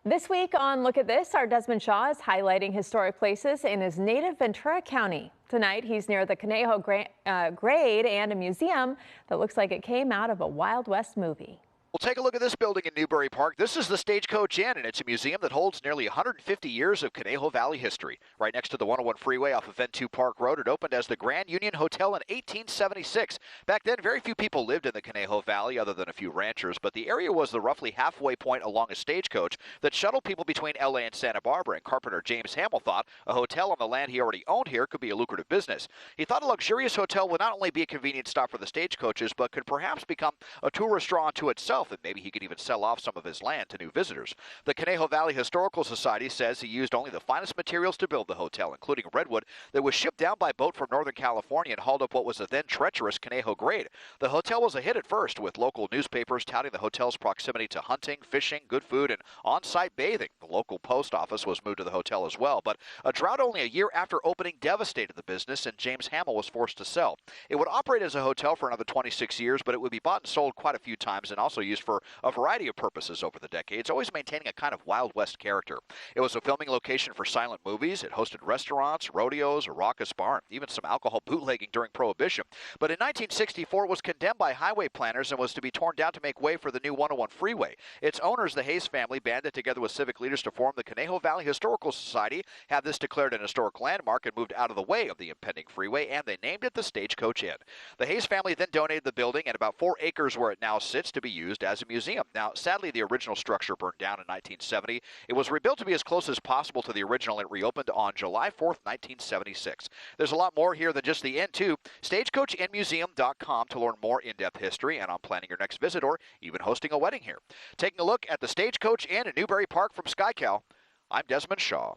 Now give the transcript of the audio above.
This week on Look at This, our Desmond Shaw is highlighting historic places in his native Ventura County. Tonight, he's near the Conejo Grade and a museum that looks like it came out of a Wild West movie. Well, take a look at this building in Newbury Park. This is the Stagecoach Inn, and it's a museum that holds nearly 150 years of Conejo Valley history. Right next to the 101 freeway off of Ventura Park Road, it opened as the Grand Union Hotel in 1876. Back then, very few people lived in the Conejo Valley other than a few ranchers, but the area was the roughly halfway point along a stagecoach that shuttled people between LA and Santa Barbara, and carpenter James Hamill thought a hotel on the land he already owned here could be a lucrative business. He thought a luxurious hotel would not only be a convenient stop for the stagecoaches, but could perhaps become a tourist draw unto itself, and maybe he could even sell off some of his land to new visitors. The Conejo Valley Historical Society says he used only the finest materials to build the hotel, including redwood that was shipped down by boat from Northern California and hauled up what was a then treacherous Conejo Grade. The hotel was a hit at first, with local newspapers touting the hotel's proximity to hunting, fishing, good food, and on-site bathing. The local post office was moved to the hotel as well, but a drought only a year after opening devastated the business, and James Hamill was forced to sell. It would operate as a hotel for another 26 years, but it would be bought and sold quite a few times and also used for a variety of purposes over the decades, always maintaining a kind of Wild West character. It was a filming location for silent movies. It hosted restaurants, rodeos, a raucous bar, and even some alcohol bootlegging during Prohibition. But in 1964, it was condemned by highway planners and was to be torn down to make way for the new 101 freeway. Its owners, the Hayes family, banded together with civic leaders to form the Conejo Valley Historical Society, had this declared an historic landmark, and moved out of the way of the impending freeway, and they named it the Stagecoach Inn. The Hayes family then donated the building and about 4 acres where it now sits to be used as a museum. Now, sadly, the original structure burned down in 1970. It was rebuilt to be as close as possible to the original, and it reopened on July 4th, 1976. There's a lot more here than just the inn, too. StagecoachInnMuseum.com to learn more in-depth history and on planning your next visit or even hosting a wedding here. Taking a look at the Stagecoach Inn in Newbury Park from SkyCal, I'm Desmond Shaw.